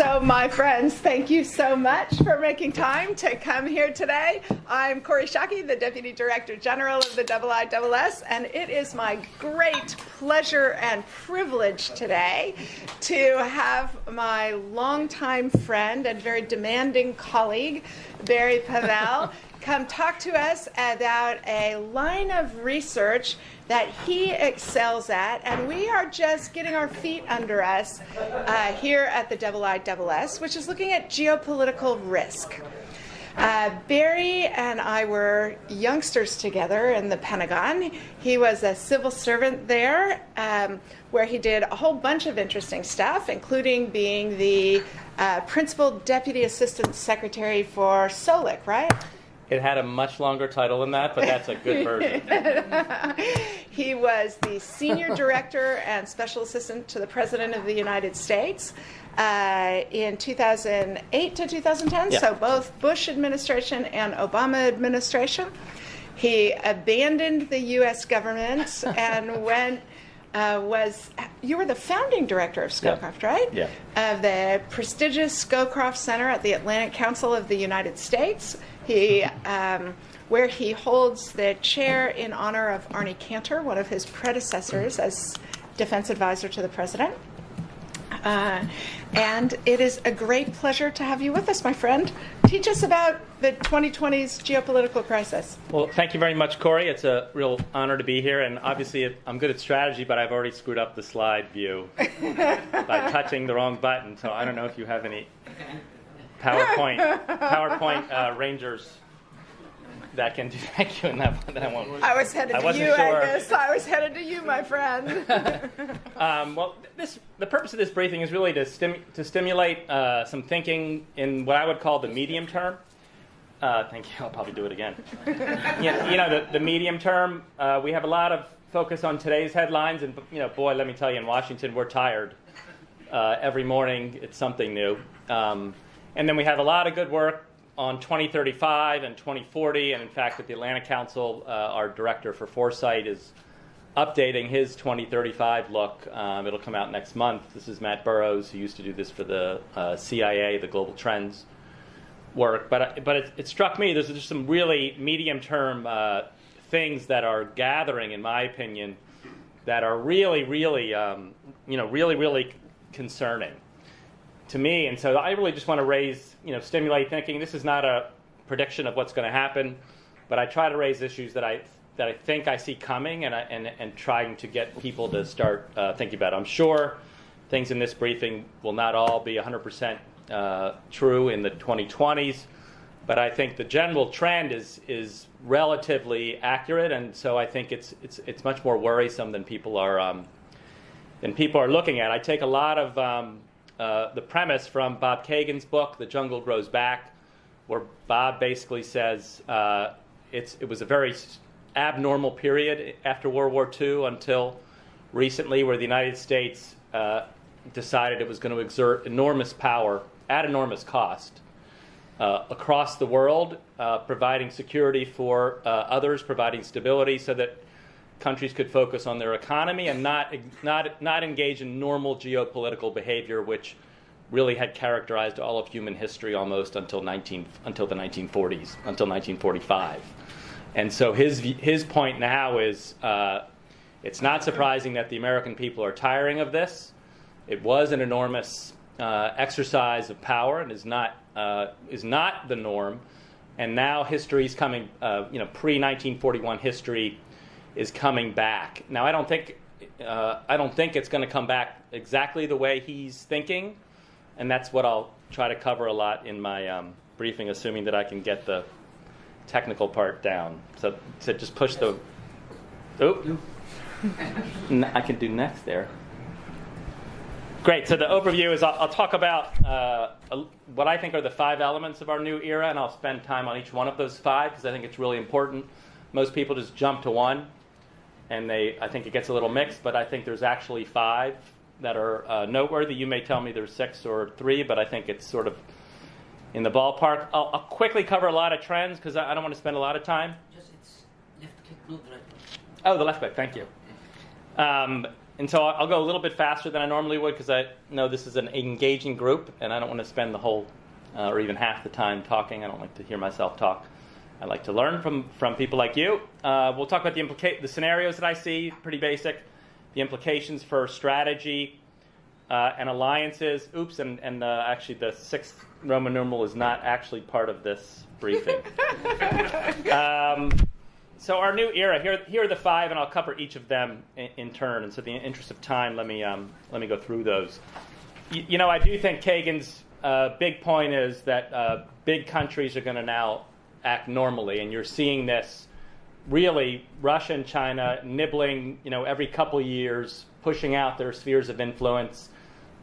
So, my friends, thank you so much for making time to come here today. I'm Corey Shockey, the Deputy Director General of the IISS, and it is my great pleasure and privilege today to have my longtime friend and very demanding colleague, Barry Pavel, come talk to us about a line of research that he excels at, and we are just getting our feet under us here at the IISS, which is looking at geopolitical risk. Barry and I were youngsters together in the Pentagon. He was a civil servant there, where he did a whole bunch of interesting stuff, including being the Principal Deputy Assistant Secretary for SOLIC, right? It had a much longer title than that, but that's a good version. He was the Senior Director and Special Assistant to the President of the United States in 2008 to 2010, so both Bush administration and Obama administration. He abandoned the U.S. government and went, you were the founding director of Scowcroft, right? Yeah. Of the prestigious Scowcroft Center at the Atlantic Council of the United States. He, where he holds the chair in honor of Arnie Cantor, one of his predecessors as defense advisor to the president. And it is a great pleasure to have you with us, my friend. Teach us about the 2020's geopolitical crisis. Well, thank you very much, Corey. It's a real honor to be here. And obviously, I'm good at strategy, but I've already screwed up the slide view by touching the wrong button. So I don't know if you have any PowerPoint Rangers that can do. Thank you, and that I won't. I was headed to you, sure. I guess. I was headed to you, my friend. Well, the purpose of this briefing is really to stimulate some thinking in what I would call the medium term. Thank you. I'll probably do it again. The medium term. We have a lot of focus on today's headlines, and boy, let me tell you, in Washington, we're tired. Every morning, it's something new. And then we have a lot of good work on 2035 and 2040. And in fact, at the Atlantic Council, our director for foresight is updating his 2035 look. It'll come out next month. This is Matt Burrows, who used to do this for the CIA, the Global Trends work. But it struck me there's just some really medium-term things that are gathering, in my opinion, that are really concerning to me. And so I really just want to stimulate thinking. This is not a prediction of what's going to happen, but I try to raise issues that I think I see coming, and trying to get people to start thinking about it. I'm sure things in this briefing will not all be 100% true in the 2020s, but I think the general trend is relatively accurate, and so I think it's much more worrisome than people are looking at. I take a lot of the premise from Bob Kagan's book, The Jungle Grows Back, where Bob basically says it was a very abnormal period after World War II until recently, where the United States decided it was going to exert enormous power at enormous cost across the world, providing security for others, providing stability so that countries could focus on their economy and not engage in normal geopolitical behavior, which really had characterized all of human history almost until the 1940s, until 1945. And so his point now is it's not surprising that the American people are tiring of this. It was an enormous exercise of power and is not the norm. And now history is coming. Pre-1941 history is coming back. Now, I don't think it's going to come back exactly the way he's thinking, and that's what I'll try to cover a lot in my briefing, assuming that I can get the technical part down. So just push the. Oh, I can do next there. Great. So the overview is I'll talk about what I think are the 5 elements of our new era, and I'll spend time on each one of those 5 because I think it's really important. Most people just jump to one, and I think it gets a little mixed, but I think there's actually 5 that are noteworthy. You may tell me there's 6 or 3, but I think it's sort of in the ballpark. I'll quickly cover a lot of trends because I don't want to spend a lot of time. Just it's left click, not right click. Oh, the left click. Thank you. And so I'll go a little bit faster than I normally would because I know this is an engaging group, and I don't want to spend the whole or even half the time talking. I don't like to hear myself talk. I like to learn from people like you. We'll talk about the scenarios that I see, pretty basic, the implications for strategy and alliances. Oops, and actually the 6th Roman numeral is not actually part of this briefing. So our new era, here are the 5, and I'll cover each of them in turn. And so in the interest of time, let me go through those. I do think Kagan's big point is that big countries are going to now act normally, and you're seeing this really Russia and China nibbling, every couple of years, pushing out their spheres of influence,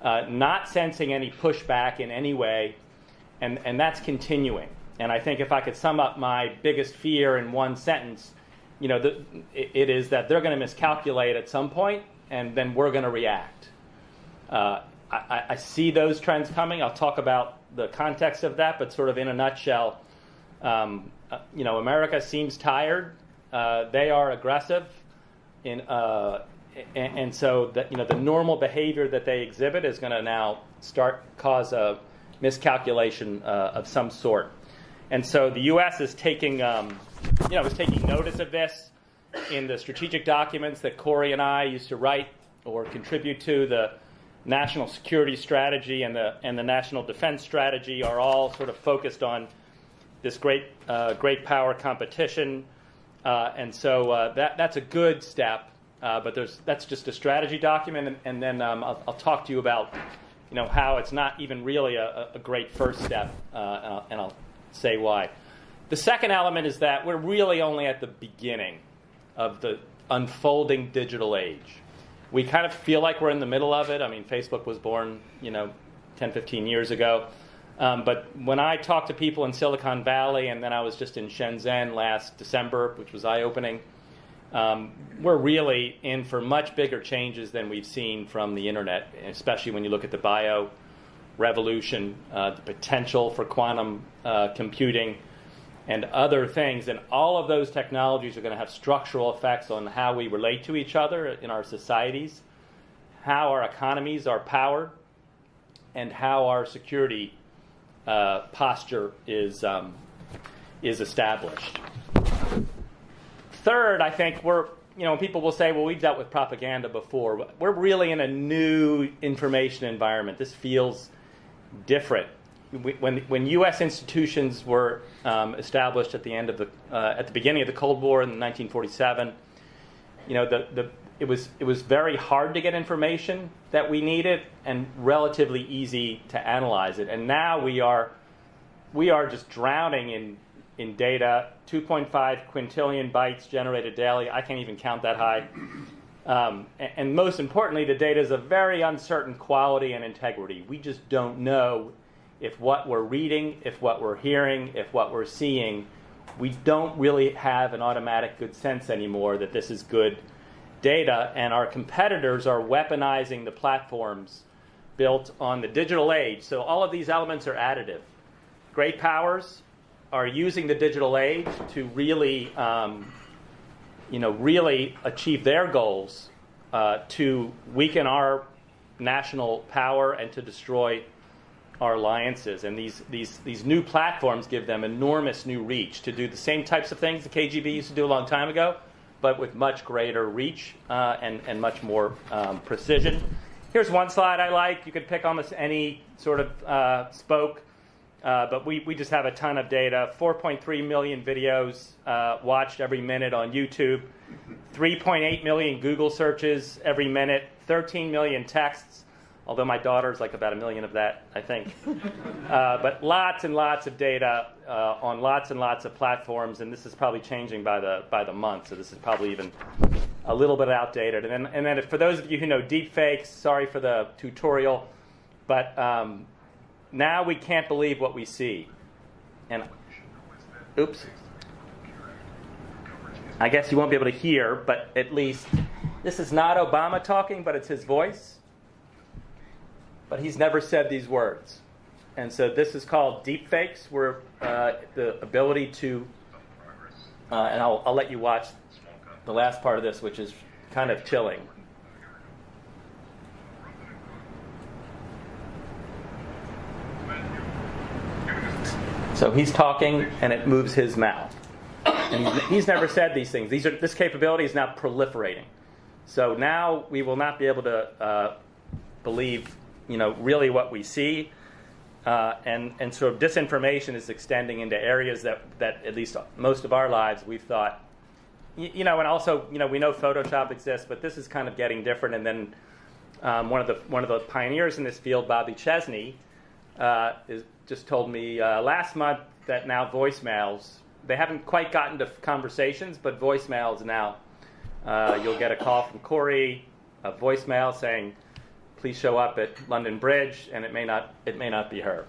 not sensing any pushback in any way, and that's continuing. And I think if I could sum up my biggest fear in one sentence, it is that they're going to miscalculate at some point, and then we're going to react. I see those trends coming. I'll talk about the context of that, but sort of in a nutshell, America seems tired. They are aggressive, and so that the normal behavior that they exhibit is going to now cause a miscalculation of some sort. And so the U.S. is taking notice of this in the strategic documents that Corey and I used to write or contribute to. The national security strategy and the national defense strategy are all sort of focused on this great power competition, and so that's a good step. But that's just a strategy document, and then I'll talk to you about how it's not even really a great first step, and I'll say why. The second element is that we're really only at the beginning of the unfolding digital age. We kind of feel like we're in the middle of it. I mean, Facebook was born 10, 15 years ago. But when I talk to people in Silicon Valley, and then I was just in Shenzhen last December, which was eye-opening, we're really in for much bigger changes than we've seen from the internet, especially when you look at the bio revolution, the potential for quantum computing, and other things. And all of those technologies are going to have structural effects on how we relate to each other in our societies, how our economies are powered, and how our security posture is established. Third, I think when people will say, well, we've dealt with propaganda before, we're really in a new information environment. This feels different. When U.S. institutions were established at the beginning of the Cold War in 1947, it was very hard to get information that we needed and relatively easy to analyze it. And now we are just drowning in data. 2.5 quintillion bytes generated daily. I can't even count that high. And most importantly, the data is of very uncertain quality and integrity. We just don't know if what we're reading, if what we're hearing, if what we're seeing, we don't really have an automatic good sense anymore that this is good data, and our competitors are weaponizing the platforms built on the digital age. So all of these elements are additive. Great powers are using the digital age to really, really achieve their goals, to weaken our national power and to destroy our alliances. And these new platforms give them enormous new reach to do the same types of things the KGB used to do a long time ago, but with much greater reach and much more precision. Here's one slide I like. You could pick almost any sort of spoke, but we just have a ton of data. 4.3 million videos watched every minute on YouTube, 3.8 million Google searches every minute, 13 million texts, although my daughter's like about 1 million of that, I think. But lots and lots of data on lots and lots of platforms, and this is probably changing by the month, so this is probably even a little bit outdated. And then for those of you who know deepfakes, sorry for the tutorial, but now we can't believe what we see. And oops. I guess you won't be able to hear, but at least this is not Obama talking, but it's his voice. But he's never said these words. And so this is called deepfakes, where the ability to, and I'll let you watch the last part of this, which is kind of chilling. So he's talking, and it moves his mouth. And he's never said these things. This capability is now proliferating. So now we will not be able to believe, really what we see. And sort of disinformation is extending into areas that at least most of our lives we've thought, and also, we know Photoshop exists, but this is kind of getting different. And then one of the pioneers in this field, Bobby Chesney, just told me last month that now voicemails, they haven't quite gotten to conversations, but voicemails now, you'll get a call from Corey, a voicemail saying, please show up at London Bridge, and it may not be her.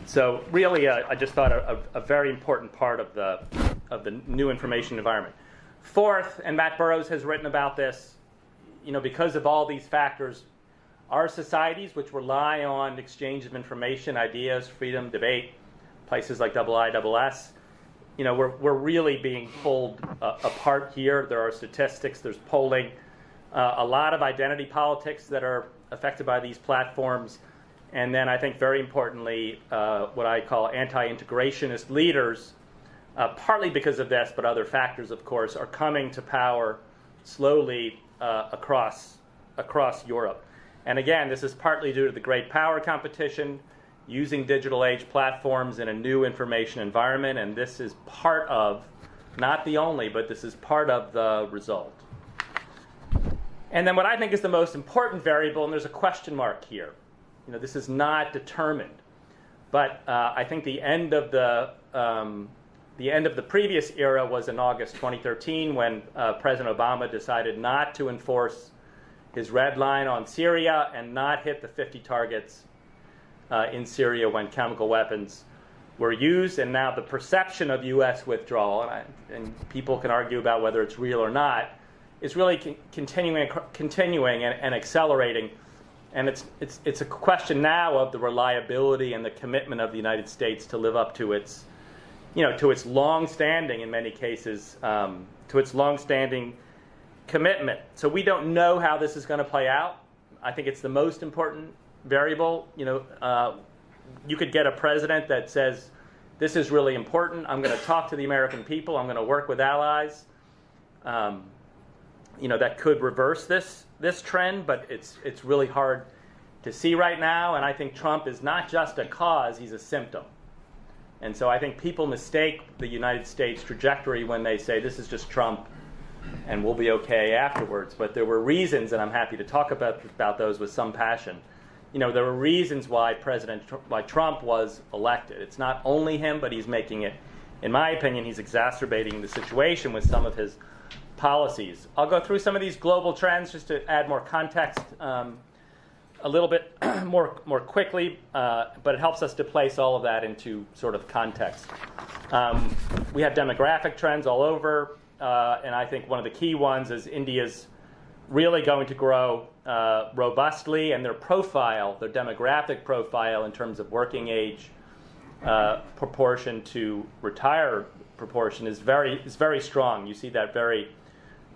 So really, I just thought a very important part of the new information environment. Fourth, and Matt Burrows has written about this, because of all these factors, our societies, which rely on exchange of information, ideas, freedom, debate, places like IISS, we're really being pulled apart here. There are statistics, there's polling, a lot of identity politics that are affected by these platforms, and then I think very importantly, what I call anti-integrationist leaders, partly because of this, but other factors, of course, are coming to power slowly across Europe. And again, this is partly due to the great power competition, using digital age platforms in a new information environment, and this is part of, not the only, but this is part of the result. And then what I think is the most important variable, and there's a question mark here. This is not determined, but I think the end of the previous era was in August 2013 when President Obama decided not to enforce his red line on Syria and not hit the 50 targets in Syria when chemical weapons were used. And now the perception of U.S. withdrawal, and people can argue about whether it's real or not, is really continuing and accelerating. And it's a question now of the reliability and the commitment of the United States to live up to its, to its long-standing, in many cases, to its long-standing commitment. So we don't know how this is going to play out. I think it's the most important variable. You could get a president that says, this is really important. I'm going to talk to the American people. I'm going to work with allies. That could reverse this trend, but it's really hard to see right now. And I think Trump is not just a cause, he's a symptom. And so I think people mistake the United States trajectory when they say this is just Trump and we'll be okay afterwards. But there were reasons, and I'm happy to talk about those with some passion. There were reasons why Trump was elected. It's not only him, but he's making it, in my opinion, he's exacerbating the situation with some of his policies. I'll go through some of these global trends just to add more context a little bit more quickly, but it helps us to place all of that into sort of context. We have demographic trends all over, and I think one of the key ones is India's really going to grow robustly, and their demographic profile in terms of working age proportion to retire proportion is very strong. You see that very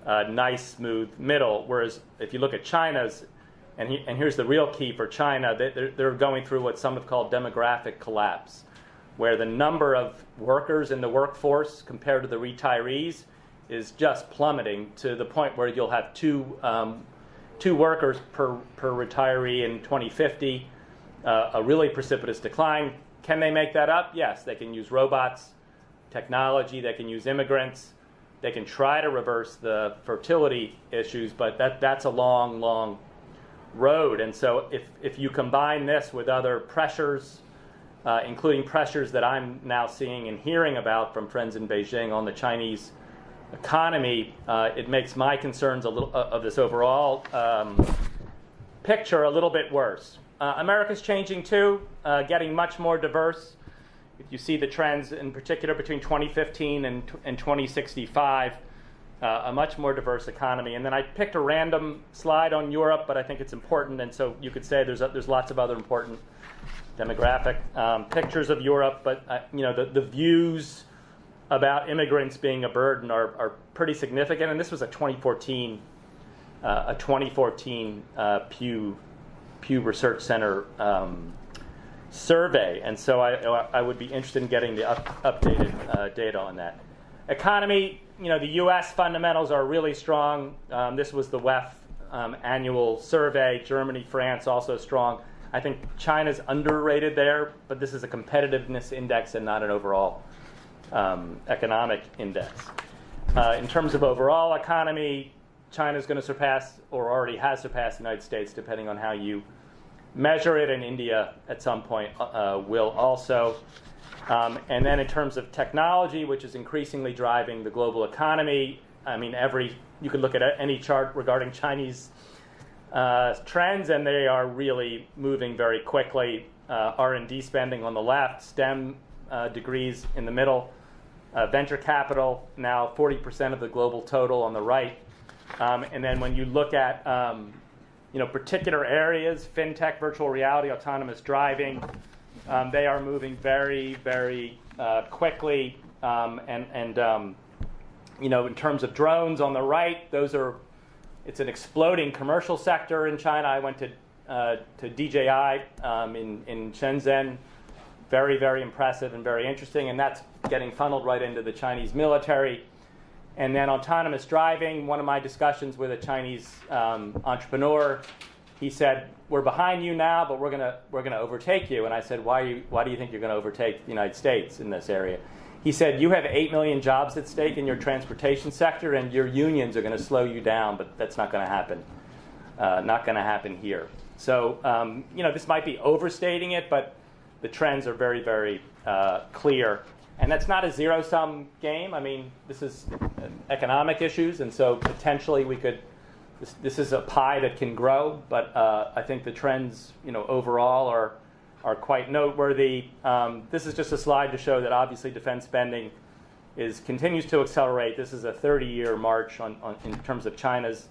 nice, smooth middle. Whereas if you look at China's, and here's the real key for China, they're going through what some have called demographic collapse, where the number of workers in the workforce compared to the retirees is just plummeting to the point where you'll have two workers per retiree in 2050, a really precipitous decline. Can they make that up? Yes, they can use robots, technology, they can use immigrants, they can try to reverse the fertility issues, but that's a long, long road. And so if you combine this with other pressures, including pressures that I'm now seeing and hearing about from friends in Beijing on the Chinese economy, it makes my concerns of this overall picture a little bit worse. America's changing too, getting much more diverse. If you see the trends in particular between 2015 and 2065, a much more diverse economy. And then I picked a random slide on Europe, but I think it's important, and so you could say there's lots of other important demographic pictures of Europe, but the views about immigrants being a burden are pretty significant. And this was a 2014 Pew Research Center survey, and so I would be interested in getting the updated data on that. Economy, the U.S. fundamentals are really strong. This was the WEF annual survey. Germany, France also strong. I think China's underrated there, but this is a competitiveness index and not an overall economic index. In terms of overall economy, China's going to surpass, or already has surpassed, the United States, depending on how you measure it, and India at some point will also. And then in terms of technology, which is increasingly driving the global economy, you could look at any chart regarding Chinese trends, and they are really moving very quickly. R&D spending on the left, STEM degrees in the middle, venture capital, now 40% of the global total on the right. And then when you look at particular areas, fintech, virtual reality, autonomous driving, they are moving very, very quickly. In terms of drones on the right, it's an exploding commercial sector in China. I went to DJI in Shenzhen. Very, very impressive and very interesting, and that's getting funneled right into the Chinese military. And then autonomous driving, one of my discussions with a Chinese entrepreneur, he said, "We're behind you now, but we're gonna overtake you." And I said, "Why do you think you're going to overtake the United States in this area?" He said, "You have 8 million jobs at stake in your transportation sector, and your unions are going to slow you down, but that's not going to happen. Not going to happen here." So this might be overstating it, but the trends are very, very clear. And that's not a zero-sum game. This is economic issues, and so potentially this is a pie that can grow, but I think the trends, overall are quite noteworthy. This is just a slide to show that obviously defense spending continues to accelerate. This is a 30-year march in terms of China's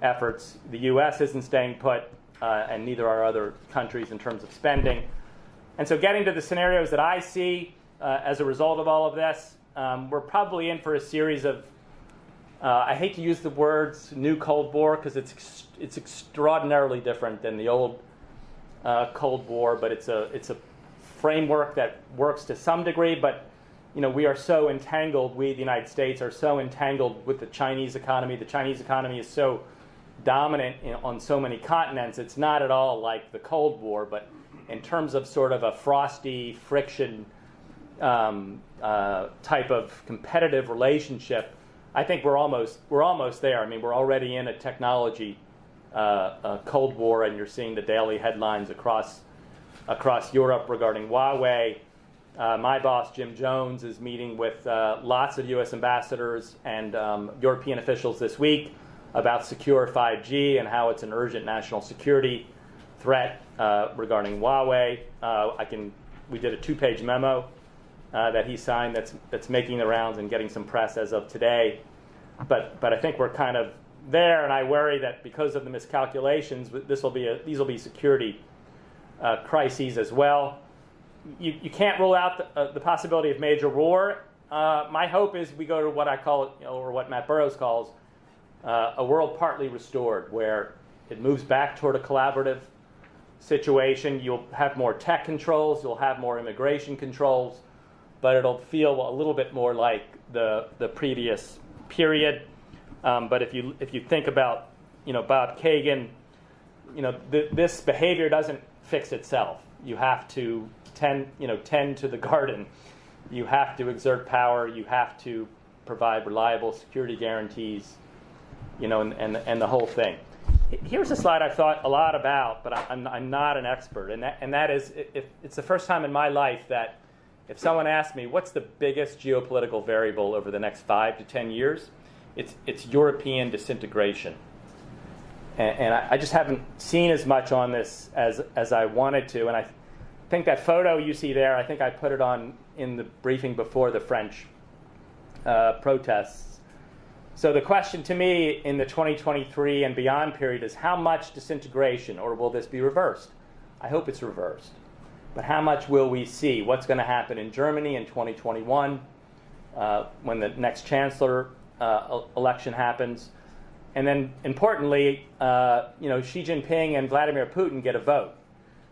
efforts. The U.S. isn't staying put, and neither are other countries in terms of spending. And so getting to the scenarios that I see as a result of all of this, we're probably in for a series of, I hate to use the words new Cold War because it's extraordinarily different than the old Cold War, but it's a framework that works to some degree, but we are so entangled, we, the United States, are so entangled with the Chinese economy. The Chinese economy is so dominant on so many continents. It's not at all like the Cold War, but in terms of sort of a frosty friction type of competitive relationship, I think we're almost there. We're already in a technology Cold War, and you're seeing the daily headlines across Europe regarding Huawei. My boss, Jim Jones, is meeting with lots of U.S. ambassadors and European officials this week about secure 5G and how it's an urgent national security threat regarding Huawei. We did a 2-page memo that he signed that's making the rounds and getting some press as of today. But I think we're kind of there, and I worry that because of the miscalculations, these will be security crises as well. You can't rule out the possibility of major war. My hope is we go to what I call, or what Matt Burrows calls, a world partly restored, where it moves back toward a collaborative situation. You'll have more tech controls, you'll have more immigration controls, but it'll feel a little bit more like the previous period. But if you think about Bob Kagan, this behavior doesn't fix itself. You have to tend to the garden. You have to exert power. You have to provide reliable security guarantees, and the whole thing. Here's a slide I've thought a lot about, but I'm not an expert, and that is, if it's the first time in my life that if someone asks me what's the biggest geopolitical variable over the next 5 to 10 years, it's European disintegration, and I just haven't seen as much on this as I wanted to, and I think that photo you see there, I think I put it on in the briefing before the French protests. So the question to me in the 2023 and beyond period is how much disintegration, or will this be reversed? I hope it's reversed. But how much will we see? What's going to happen in Germany in 2021 when the next chancellor election happens? And then importantly, Xi Jinping and Vladimir Putin get a vote.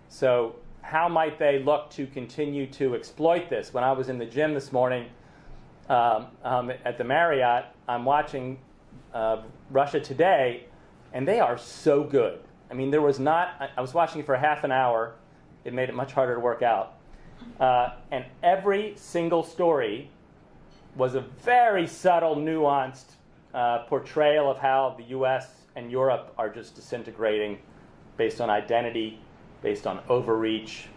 So how might they look to continue to exploit this? When I was in the gym this morning at the Marriott, I'm watching Russia Today, and they are so good. I mean, there was not, I was watching it for half an hour. It made it much harder to work out. And every single story was a very subtle, nuanced portrayal of how the US and Europe are just disintegrating based on identity, based on overreach.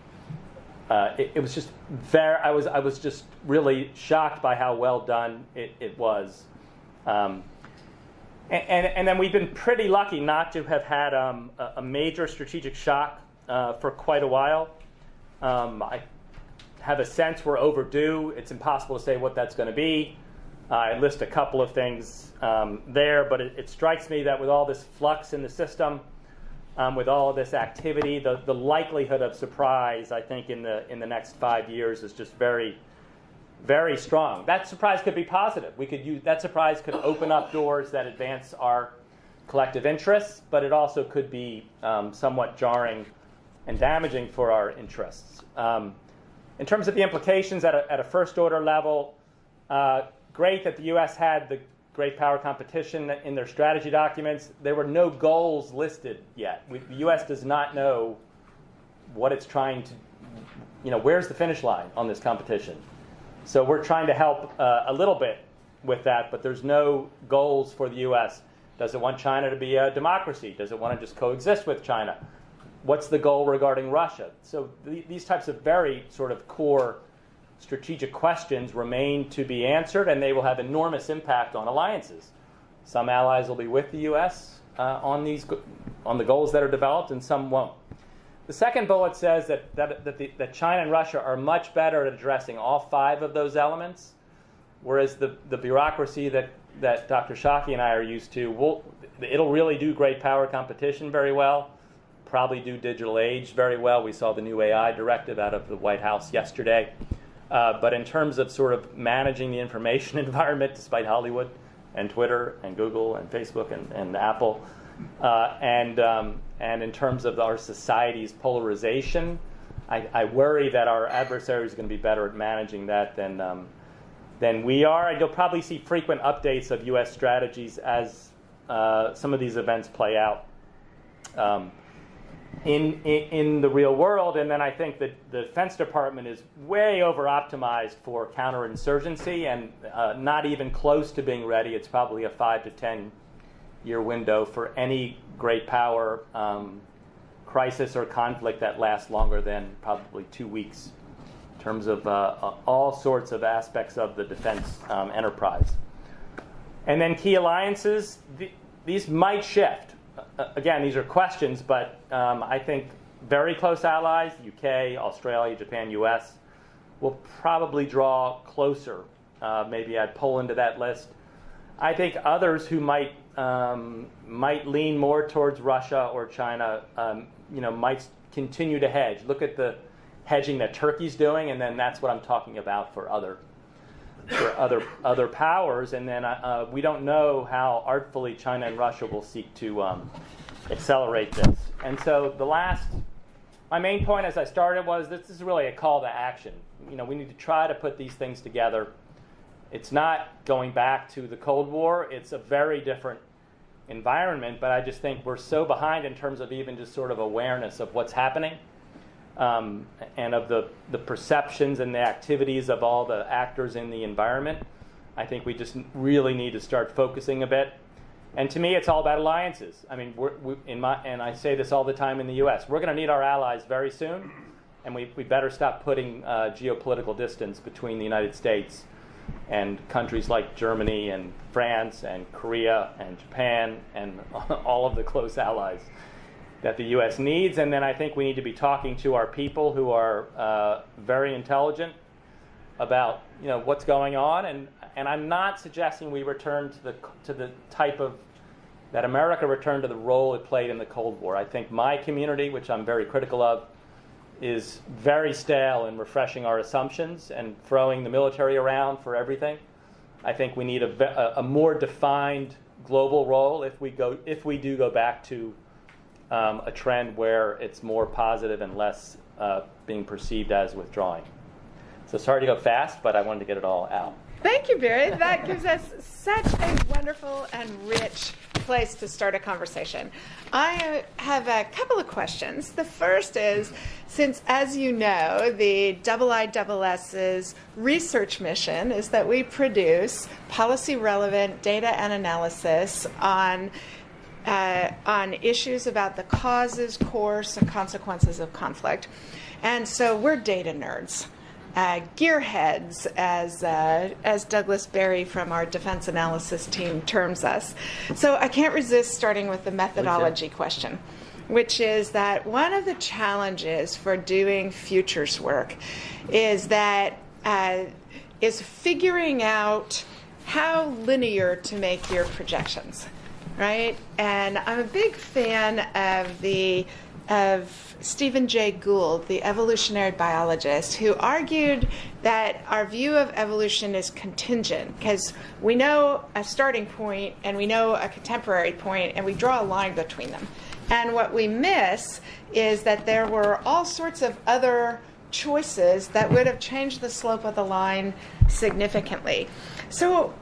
It was just very, I was just really shocked by how well done it was. And then we've been pretty lucky not to have had a major strategic shock for quite a while. I have a sense we're overdue. It's impossible to say what that's going to be. I list a couple of things there, but it strikes me that with all this flux in the system, with all of this activity, the likelihood of surprise, I think, in the next 5 years is just very, very strong. That surprise could be positive. We could use that surprise could open up doors that advance our collective interests, but it also could be somewhat jarring and damaging for our interests. In terms of the implications at a first order level, great that the U.S. had the great power competition in their strategy documents. There were no goals listed yet. The U.S. does not know what it's trying to, where's the finish line on this competition. So we're trying to help a little bit with that, but there's no goals for the U.S. Does it want China to be a democracy? Does it want to just coexist with China? What's the goal regarding Russia? So these types of very sort of core strategic questions remain to be answered, and they will have enormous impact on alliances. Some allies will be with the U.S. on the goals that are developed, and some won't. The second bullet says that China and Russia are much better at addressing all 5 of those elements, whereas the bureaucracy that Dr. Shockey and I are used to, it'll really do great power competition very well, probably do digital age very well. We saw the new AI directive out of the White House yesterday. But in terms of sort of managing the information environment, despite Hollywood and Twitter and Google and Facebook and Apple, and in terms of our society's polarization, I worry that our adversaries are going to be better at managing that than we are. And you'll probably see frequent updates of U.S. strategies as some of these events play out in the real world. And then I think that the Defense Department is way over-optimized for counterinsurgency and not even close to being ready. It's probably a 5 to 10 year window for any great power crisis or conflict that lasts longer than probably 2 weeks in terms of all sorts of aspects of the defense enterprise. And then key alliances, these might shift. Again, these are questions, but I think very close allies, UK, Australia, Japan, US, will probably draw closer. Maybe add Poland to that list. I think others who might lean more towards Russia or China, might continue to hedge. Look at the hedging that Turkey's doing, and then that's what I'm talking about for other powers. And then we don't know how artfully China and Russia will seek to accelerate this. And so my main point as I started was this is really a call to action. We need to try to put these things together. It's not going back to the Cold War. It's a very different environment, but I just think we're so behind in terms of even just sort of awareness of what's happening. And of the perceptions and the activities of all the actors in the environment. I think we just really need to start focusing a bit. And to me, it's all about alliances. I mean, and I say this all the time in the U.S., we're going to need our allies very soon, and we better stop putting geopolitical distance between the United States and countries like Germany and France and Korea and Japan and all of the close allies that the U.S. needs. And then I think we need to be talking to our people who are very intelligent about what's going on. And I'm not suggesting we return to the type of that America returned to the role it played in the Cold War. I think my community, which I'm very critical of, is very stale in refreshing our assumptions and throwing the military around for everything. I think we need a more defined global role if we do go back to a trend where it's more positive and less being perceived as withdrawing. So sorry to go fast, but I wanted to get it all out. Thank you, Barry. That gives us such a wonderful and rich place to start a conversation. I have a couple of questions. The first is, since, as you know, the IISS's research mission is that we produce policy-relevant data and analysis on issues about the causes, course, and consequences of conflict. And so we're data nerds. Gearheads, as Douglas Berry from our defense analysis team terms us. So I can't resist starting with the methodology question, which is that one of the challenges for doing futures work is figuring out how linear to make your projections, right? And I'm a big fan of Stephen Jay Gould, the evolutionary biologist, who argued that our view of evolution is contingent because we know a starting point and we know a contemporary point and we draw a line between them. And what we miss is that there were all sorts of other choices that would have changed the slope of the line significantly. So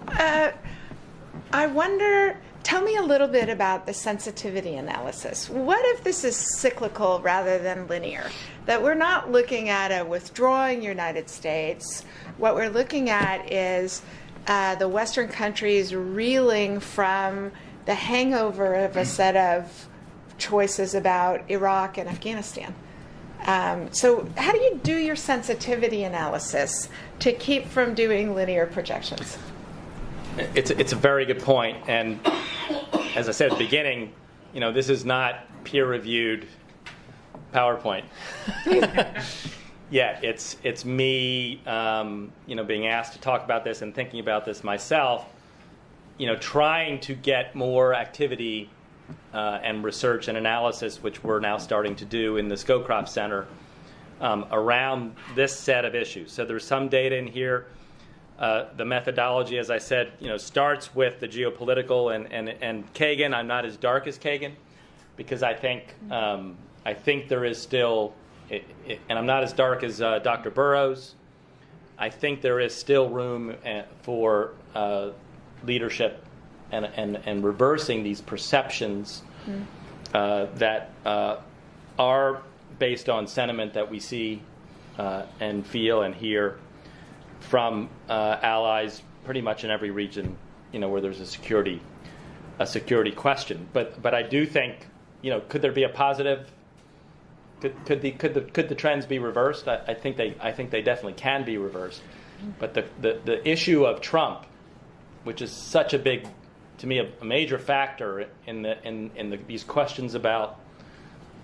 I wonder, tell me a little bit about the sensitivity analysis. What if this is cyclical rather than linear? That we're not looking at a withdrawing United States. What we're looking at is the Western countries reeling from the hangover of a set of choices about Iraq and Afghanistan. So how do you do your sensitivity analysis to keep from doing linear projections? It's a very good point, and as I said at the beginning, this is not peer-reviewed PowerPoint. Yeah, it's me, being asked to talk about this and thinking about this myself. Trying to get more activity and research and analysis, which we're now starting to do in the Scowcroft Center, around this set of issues. So there's some data in here. The methodology, as I said, starts with the geopolitical and Kagan. I'm not as dark as Kagan because I think there is still, and I'm not as dark as Dr. Burrows. I think there is still room for leadership and reversing these perceptions that are based on sentiment that we see and feel and hear from allies pretty much in every region, where there's a security question. But I do think, could there be a positive? Could the trends be reversed? I think they definitely can be reversed. But the issue of Trump, which is such a big, to me, a major factor in these questions about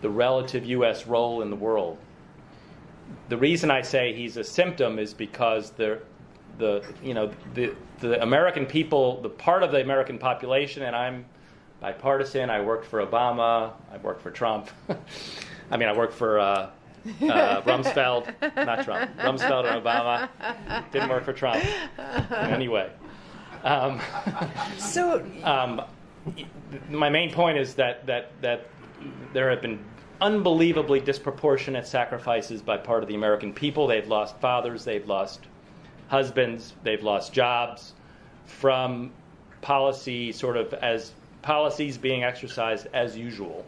the relative U.S. role in the world. The reason I say he's a symptom is because the American people, the part of the American population, and I'm bipartisan. I worked for Obama. I worked for Trump. I worked for Rumsfeld, not Trump. Rumsfeld and Obama. Didn't work for Trump in any way. My main point is that there have been unbelievably disproportionate sacrifices by part of the American people. They've lost fathers, they've lost husbands, they've lost jobs from policy, sort of as policies being exercised as usual.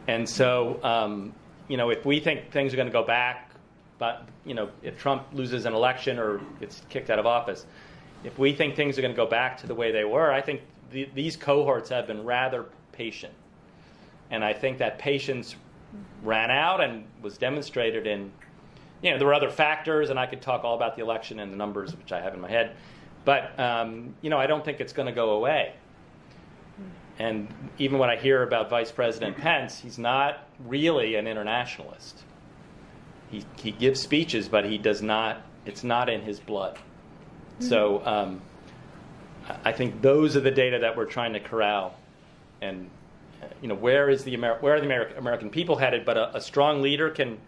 And so, if we think things are going to go back, but if Trump loses an election or gets kicked out of office, if we think things are going to go back to the way they were, I think these cohorts have been rather patient. And I think that patience ran out and was demonstrated in, there were other factors, and I could talk all about the election and the numbers, which I have in my head. But, I don't think it's going to go away. And even when I hear about Vice President Pence, he's not really an internationalist. He gives speeches, but he does not, it's not in his blood. Mm-hmm. So I think those are the data that we're trying to corral. And where are the American people headed? But a strong leader can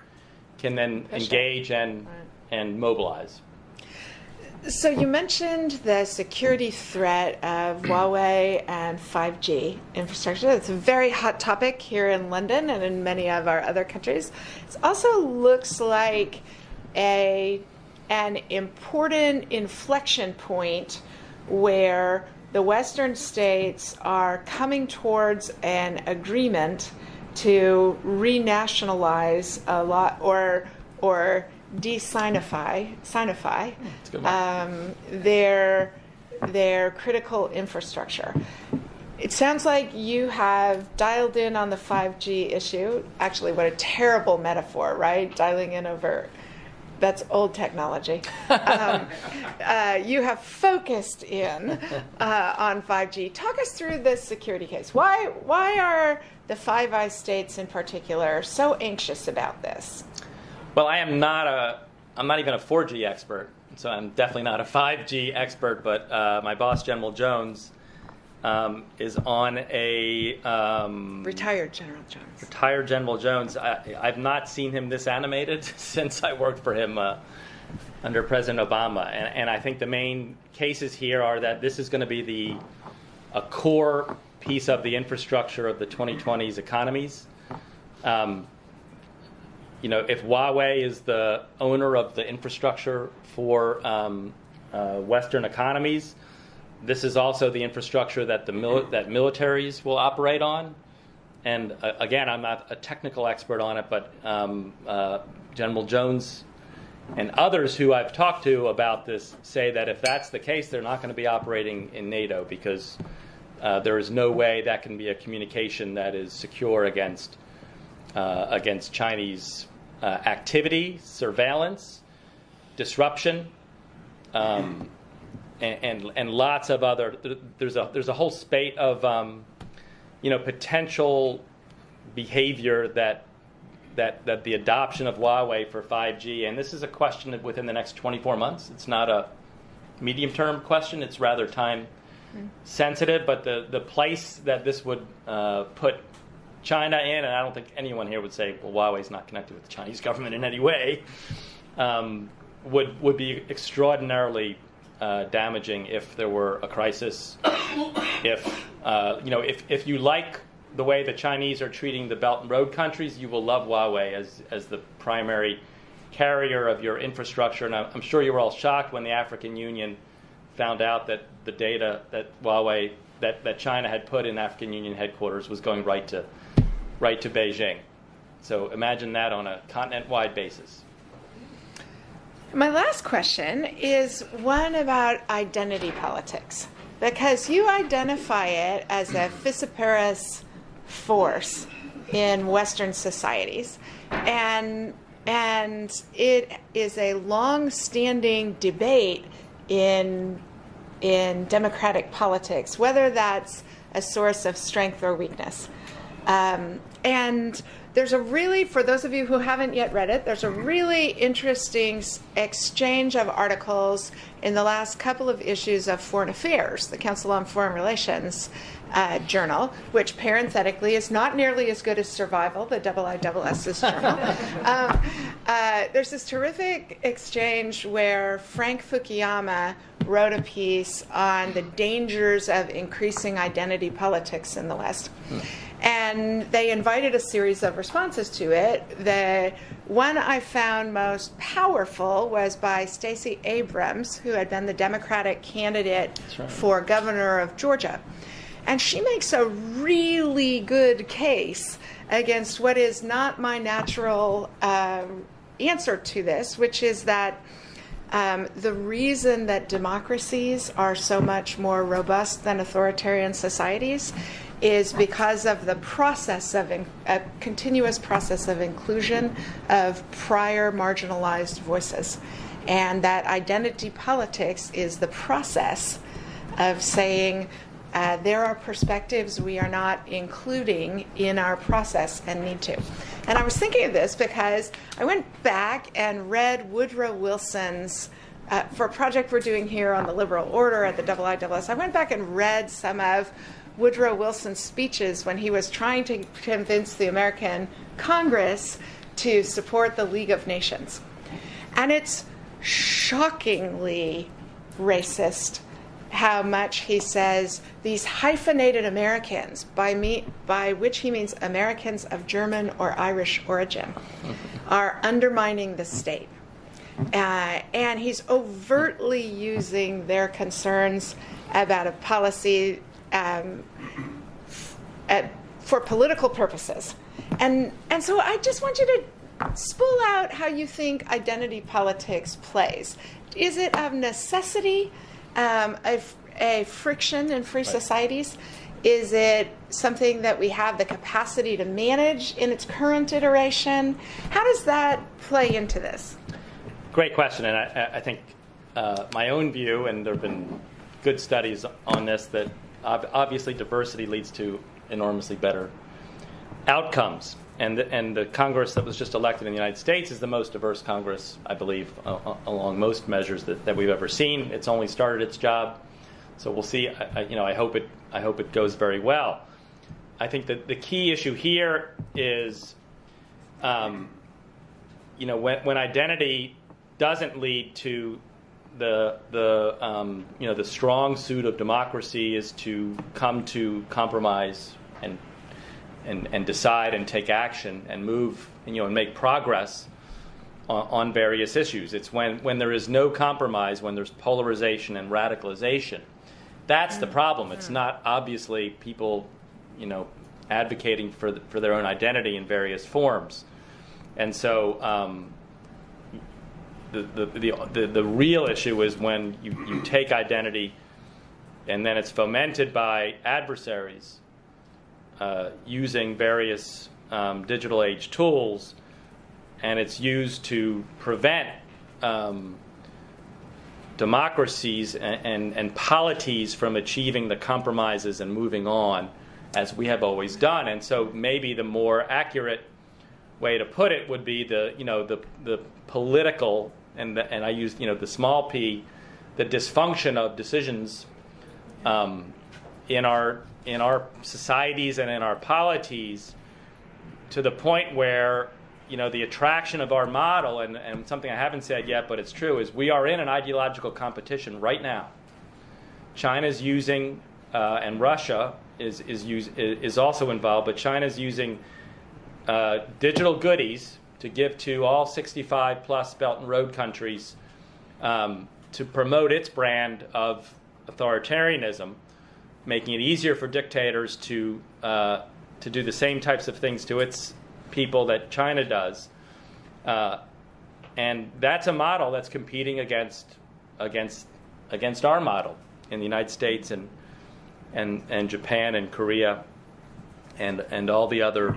then engage and mobilize. So you mentioned the security threat of Huawei and 5G infrastructure. It's a very hot topic here in London and in many of our other countries. It also looks like an important inflection point where the Western states are coming towards an agreement to renationalize a lot or de-Sinify their critical infrastructure. It sounds like you have dialed in on the 5G issue. Actually, what a terrible metaphor, right? Dialing in over, that's old technology. You have focused in on 5G. Talk us through this security case. Why are the Five Eyes states in particular so anxious about this? Well, I'm not even a 4G expert, so I'm definitely not a 5G expert, but my boss, General Jones, is on a... Retired General Jones. Retired General Jones. I've not seen him this animated since I worked for him under President Obama. And I think the main cases here are that this is going to be a core piece of the infrastructure of the 2020s economies. If Huawei is the owner of the infrastructure for Western economies, this is also the infrastructure that that militaries will operate on. And again, I'm not a technical expert on it, but General Jones and others who I've talked to about this say that if that's the case, they're not going to be operating in NATO because there is no way that can be a communication that is secure against Chinese activity, surveillance, disruption, and lots of other. There's a whole spate of potential behavior that the adoption of Huawei for 5G, and this is a question within the next 24 months. It's not a medium-term question. It's rather time sensitive, but the place that this would put China in, and I don't think anyone here would say, well, Huawei's not connected with the Chinese government in any way, would be extraordinarily damaging if there were a crisis. If you like the way the Chinese are treating the Belt and Road countries, you will love Huawei as the primary carrier of your infrastructure. And I'm sure you were all shocked when the African Union found out that the data that Huawei that China had put in African Union headquarters was going right to Beijing. So imagine that on a continent-wide basis. My last question is one about identity politics, because you identify it as a vociferous force in Western societies, and it is a long-standing debate in democratic politics, whether that's a source of strength or weakness. And there's for those of you who haven't yet read it, there's a really interesting exchange of articles in the last couple of issues of Foreign Affairs, the Council on Foreign Relations journal, which parenthetically is not nearly as good as Survival, the IISS's journal. There's this terrific exchange where Frank Fukuyama wrote a piece on the dangers of increasing identity politics in the West. And they invited a series of responses to it. The one I found most powerful was by Stacey Abrams, who had been the Democratic candidate for governor of Georgia. And she makes a really good case against what is not my natural answer to this, which is that the reason that democracies are so much more robust than authoritarian societies is because of the process of a continuous process of inclusion of prior marginalized voices, and that identity politics is the process of saying there are perspectives we are not including in our process and need to. And I was thinking of this because I went back and read Woodrow Wilson's for a project we're doing here on the liberal order at the IISS. I went back and read some of Woodrow Wilson's speeches when he was trying to convince the American Congress to support the League of Nations. And it's shockingly racist, how much he says these hyphenated Americans, by which he means Americans of German or Irish origin, are undermining the state. And he's overtly using their concerns about a policy for political purposes. And so I just want you to spool out how you think identity politics plays. Is it of necessity a friction in free societies? Is it something that we have the capacity to manage in its current iteration? How does that play into this? Great question, and I think my own view, and there have been good studies on this, that obviously diversity leads to enormously better outcomes. And the Congress that was just elected in the United States is the most diverse Congress, I believe, along most measures that we've ever seen. It's only started its job, so we'll see. I hope it goes very well. I think that the key issue here is, when identity doesn't lead to the strong suit of democracy is to come to compromise and decide and take action and move and make progress on various issues. It's when there is no compromise, when there's polarization and radicalization. That's the problem. It's not obviously people advocating for their own identity in various forms. And so the real issue is when you take identity and then it's fomented by adversaries using various digital age tools, and it's used to prevent democracies and polities from achieving the compromises and moving on as we have always done. And so maybe the more accurate way to put it would be the political and I use the small p, the dysfunction of decisions in our societies and in our polities, to the point where the attraction of our model, and something I haven't said yet but it's true, is we are in an ideological competition right now. China's using and Russia is also involved, but China's using digital goodies to give to all 65 plus Belt and Road countries to promote its brand of authoritarianism, making it easier for dictators to do the same types of things to its people that China does. And that's a model that's competing against our model in the United States and Japan and Korea and all the other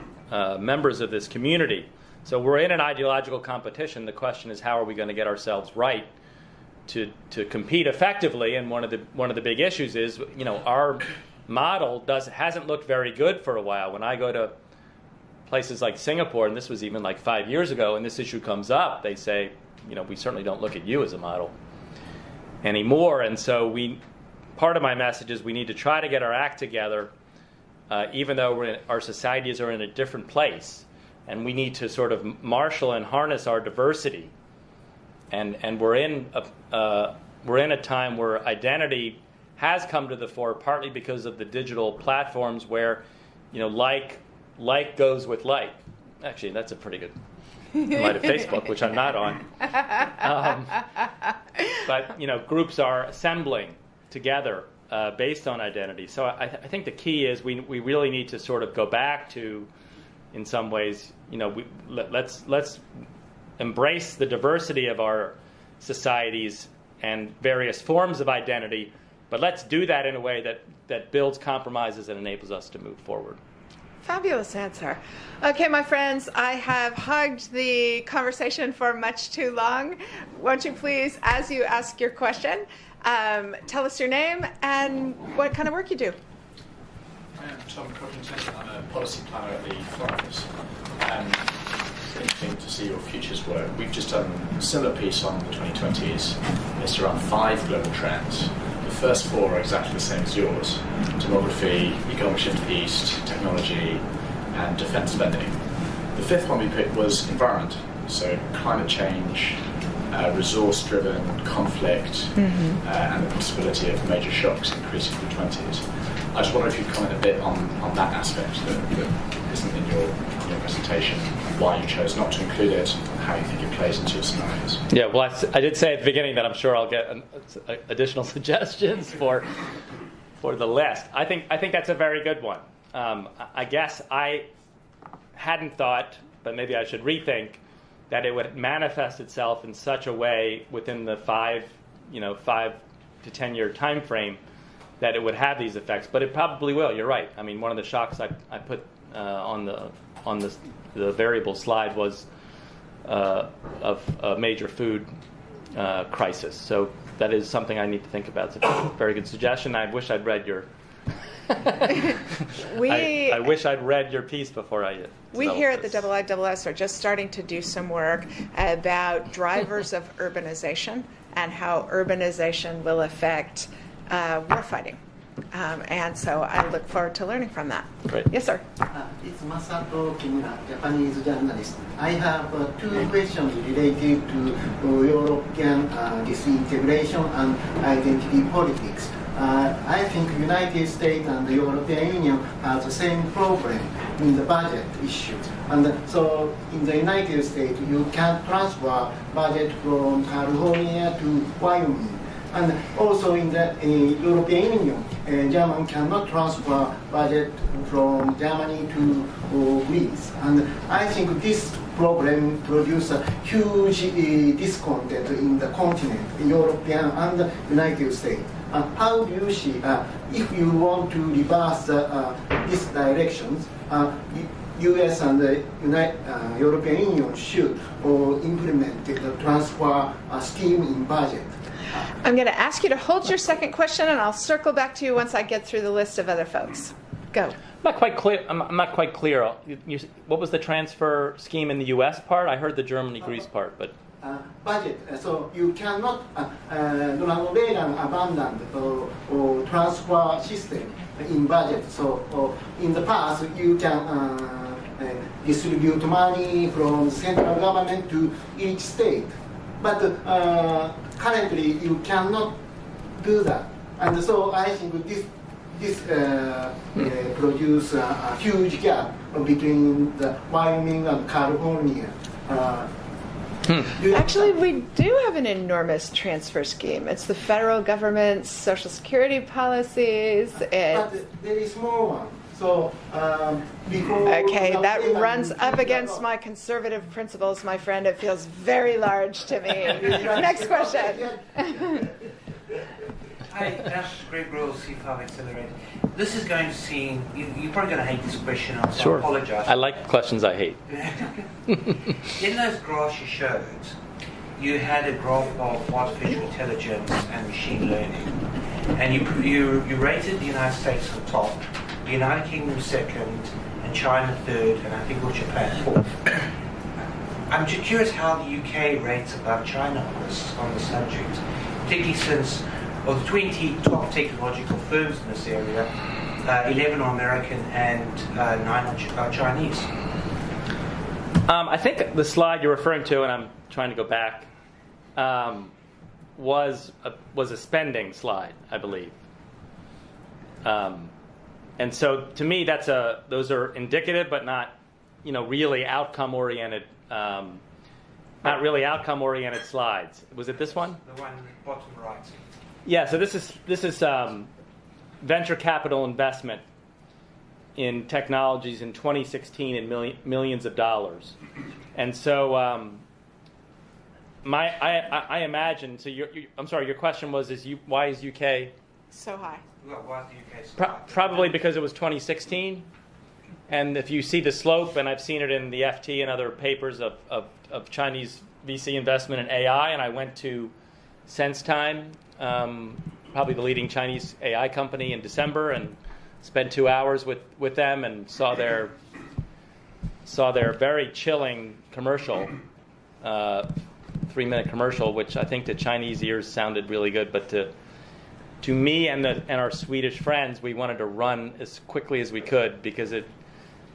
members of this community. So we're in an ideological competition. The question is, how are we going to get ourselves right to compete effectively? And one of the big issues is, our model hasn't looked very good for a while. When I go to places like Singapore, and this was even like 5 years ago, and this issue comes up, they say, we certainly don't look at you as a model anymore. And so part of my message is we need to try to get our act together, even though our societies are in a different place. And we need to sort of marshal and harness our diversity. And we're in a time where identity has come to the fore, partly because of the digital platforms where, like goes with like. Actually, that's a pretty good in light of Facebook, which I'm not on. But groups are assembling together based on identity. So I think the key is we really need to sort of go back to, in some ways, let's embrace the diversity of our societies and various forms of identity, but let's do that in a way that builds compromises and enables us to move forward. Fabulous answer. Okay, my friends, I have hogged the conversation for much too long. Won't you please, as you ask your question, tell us your name and what kind of work you do. I am Tom Codrington. I'm a policy planner at the Foreign Office. It's interesting to see your futures work. We've just done a similar piece on the 2020s. It's around 5 global trends. The first 4 are exactly the same as yours: demography, economic shift to the east, technology, and defence spending. The 5th one we picked was environment, so climate change, resource-driven conflict and the possibility of major shocks increasing in the 20s. I just wonder if you'd comment a bit on that aspect that isn't in your presentation, why you chose not to include it, and how you think it plays into your scenarios. Yeah, well, I did say at the beginning that I'm sure I'll get additional suggestions for the list. I think that's a very good one. I guess I hadn't thought, but maybe I should rethink, that it would manifest itself in such a way within the 5 to 10 year time frame that it would have these effects. But it probably will. You're right. I mean, one of the shocks I put on the variable slide was of a major food crisis. So that is something I need to think about. It's a very good suggestion. I wish I'd read your. I wish I'd read your piece before I. We here at the IISS are just starting to do some work about drivers of urbanization and how urbanization will affect warfighting. And so I look forward to learning from that. Great. Yes, sir. It's Masato Kimura, Japanese journalist. I have 2 questions related to European disintegration and identity politics. I think United States and the European Union have the same problem in the budget issue. And so in the United States, you can transfer budget from California to Wyoming. And also in the European Union, Germany cannot transfer budget from Germany to Greece. And I think this problem produces a huge discontent in the continent, European and United States. How do you see, if you want to reverse these directions, U.S. and the European Union should implement the transfer scheme in budget? I'm going to ask you to hold your second question, and I'll circle back to you once I get through the list of other folks. Go. I'm not quite clear. I'm not quite clear. What was the transfer scheme in the U.S. part? I heard the Germany-Greece part, but. Budget. So you cannot renovate an abandoned or transfer system in budget. So in the past, you can distribute money from the central government to each state. But currently, you cannot do that. And so I think this produces a huge gap between the Wyoming and California. Actually, we do have an enormous transfer scheme. It's the federal government's Social Security policies. But there is more one. So, okay, that runs up against my conservative principles, my friend. It feels very large to me. Next question. Hi, Greg Rule, C5 Accelerator. This is going to seem, you're probably going to hate this question, so Sure. I apologize. I like questions I hate. In those graphs you showed, you had a graph of artificial intelligence and machine learning. And you rated the United States on top, the United Kingdom second, and China third, and I think Japan fourth. I'm just curious how the UK rates above China on the subject, particularly since of the 20 top technological firms in this area, 11 are American and 9 are Chinese. I think the slide you're referring to, and I'm trying to go back, was a spending slide, I believe. And so to me, those are indicative, but not, really outcome oriented. Not really outcome oriented slides. Was it this one? The one bottom right. Yeah. So this is venture capital investment in technologies in 2016 in millions of dollars, and so I imagine. So I'm sorry. Your question was why is UK so high? Well, why is the UK so high? Probably because it was 2016, and if you see the slope, and I've seen it in the FT and other papers of Chinese VC investment in AI, and I went to SenseTime, probably the leading Chinese AI company, in December, and spent 2 hours with them and saw their very chilling commercial, 3-minute commercial, which I think to Chinese ears sounded really good, but to me and our Swedish friends, we wanted to run as quickly as we could because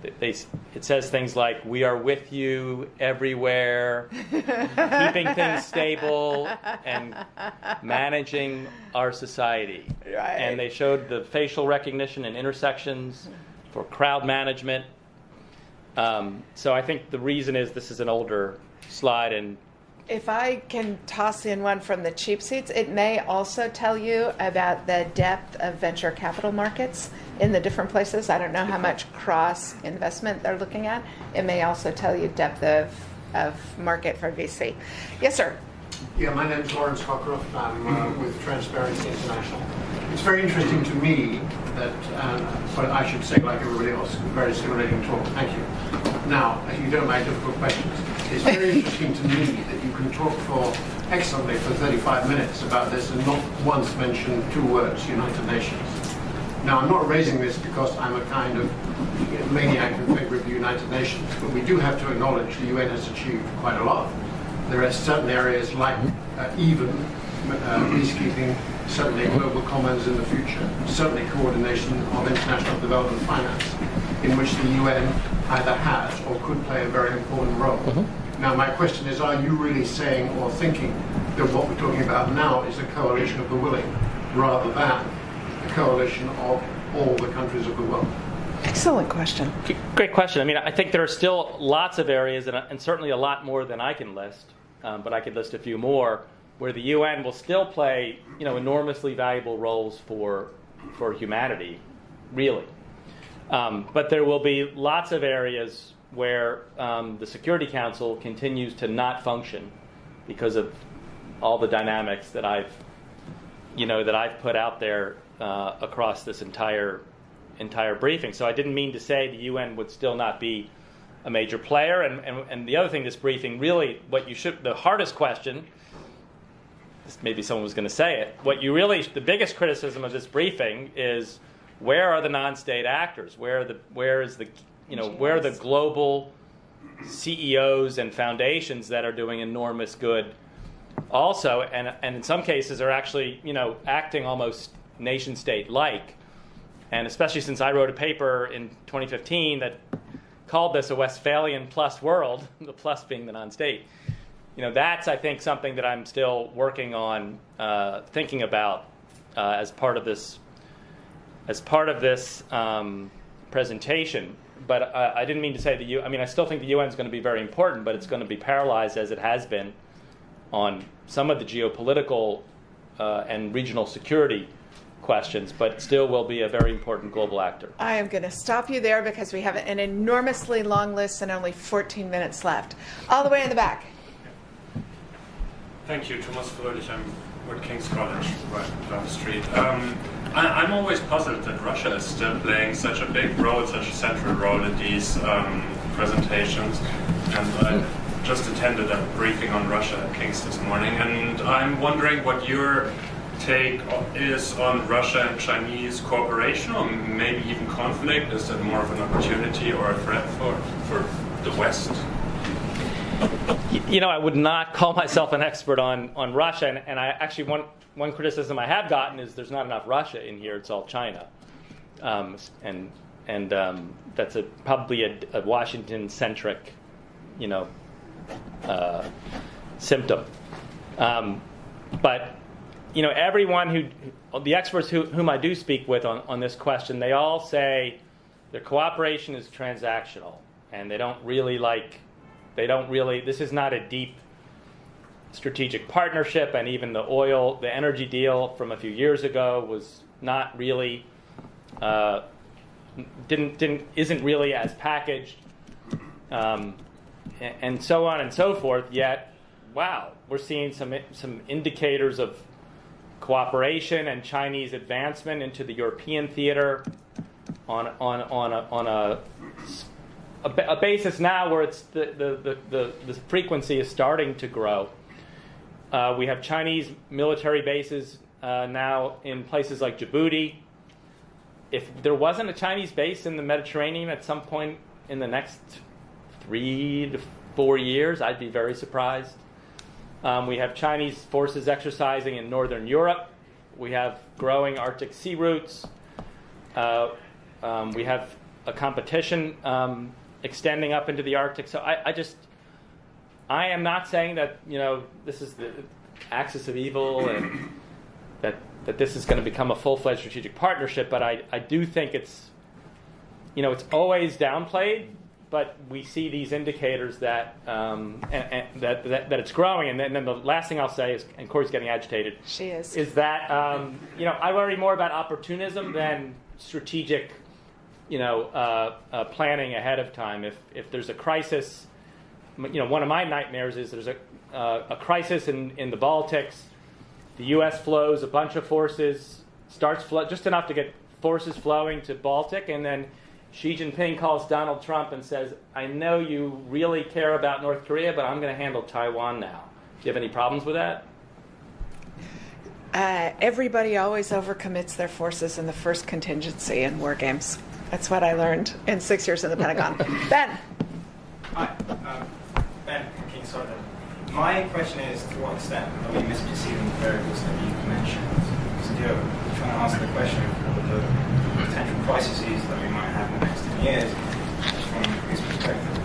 it says things like, "We are with you everywhere," keeping things stable and managing our society. Right. And they showed the facial recognition and intersections for crowd management. So I think the reason is this is an older slide, and If I can toss in one from the cheap seats, it may also tell you about the depth of venture capital markets in the different places. I don't know how much cross investment they're looking at. It may also tell you depth of market for VC. Yes, sir. Yeah, my name is Lawrence Cockcroft. I'm with Transparency International. It's very interesting to me that, but I should say, like everybody else, very stimulating talk. Thank you. Now, if you don't like difficult questions, it's very interesting to me that you can talk excellently for 35 minutes about this and not once mention two words, United Nations. Now, I'm not raising this because I'm a kind of maniac in favor of the United Nations, but we do have to acknowledge the UN has achieved quite a lot. There are certain areas like even peacekeeping, certainly global commons in the future, certainly coordination of international development finance, in which the UN either has or could play a very important role. Now, my question is, are you really saying or thinking that what we're talking about now is a coalition of the willing, rather than a coalition of all the countries of the world? Excellent question. great question. I mean, I think there are still lots of areas, and certainly a lot more than I can list, but I could list a few more, where the UN will still play, enormously valuable roles for humanity, really. But there will be lots of areas where the Security Council continues to not function because of all the dynamics that I've put out there across this entire briefing. So I didn't mean to say the UN would still not be a major player. And the other thing, this briefing really, the hardest question, maybe someone was going to say it, the biggest criticism of this briefing is, where are the non-state actors? Where are the global CEOs and foundations that are doing enormous good also, and in some cases are actually, acting almost nation-state-like. And especially since I wrote a paper in 2015 that called this a Westphalian plus world, the plus being the non-state. That's, I think, something that I'm still working on, thinking about as part of this presentation. But I didn't mean to say I still think the UN is going to be very important, but it's going to be paralyzed, as it has been, on some of the geopolitical and regional security questions, but still will be a very important global actor. I am going to stop you there because we have an enormously long list and only 14 minutes left. All the way in the back. Thank you, Thomas Fröhlich. I'm with King's College, right down the street. I'm always puzzled that Russia is still playing such a big role, such a central role in these presentations. And I just attended a briefing on Russia at King's this morning, and I'm wondering what your take is on Russia and Chinese cooperation, or maybe even conflict. Is that more of an opportunity or a threat for the West? I would not call myself an expert on Russia, and I actually, one criticism I have gotten is there's not enough Russia in here. It's all China, and that's probably a Washington-centric, symptom. But everyone the experts whom I do speak with on this question, they all say their cooperation is transactional, and they don't really. This is not a deep strategic partnership, and even the energy deal from a few years ago was not really, isn't really as packaged, and so on and so forth. Yet, wow, we're seeing some indicators of cooperation and Chinese advancement into the European theater on a basis now where it's the frequency is starting to grow. We have Chinese military bases now in places like Djibouti. If there wasn't a Chinese base in the Mediterranean at some point in the next 3 to 4 years, I'd be very surprised. We have Chinese forces exercising in Northern Europe. We have growing Arctic sea routes. We have a competition extending up into the Arctic. So I am not saying that this is the axis of evil and that this is going to become a full-fledged strategic partnership. But I do think it's it's always downplayed. But we see these indicators that that it's growing, and then the last thing I'll say is, and Corey's getting agitated. She is. Is that I worry more about opportunism than strategic, planning ahead of time. If there's a crisis, one of my nightmares is there's a crisis in the Baltics. The U.S. flows a bunch of forces, starts just enough to get forces flowing to Baltic, and then Xi Jinping calls Donald Trump and says, I know you really care about North Korea, but I'm going to handle Taiwan now. Do you have any problems with that? Everybody always overcommits their forces in the first contingency in war games. That's what I learned in 6 years in the Pentagon. Ben. Hi, Ben from King's College. My question is, to what extent are we misperceiving the variables that you mentioned? Because you're trying to answer the question of the potential crises that we might have in the next 10 years from this perspective.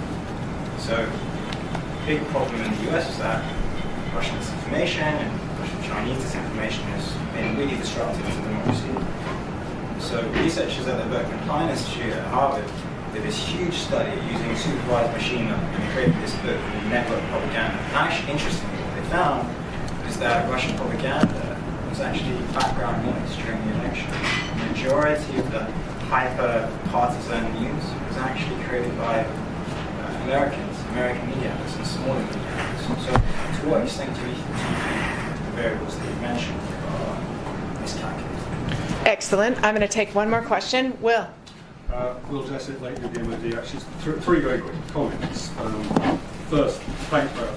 So, the big problem in the US is that Russian disinformation and Russian-Chinese disinformation has been really disruptive to democracy. So, researchers at the Berkman Klein Institute at Harvard did this huge study using supervised machine learning and created this book called Network Propaganda. And actually, interestingly, what they found is that Russian propaganda was actually background noise during the election. The majority of the hyper-partisan news was actually created by American media outlets and smaller media outlets. So to what extent do you think the variables that you mentioned are miscalculated? Excellent. I'm going to take one more question. Will. Will Jessett, late with the MOD. Actually, three very quick comments. First, thanks for a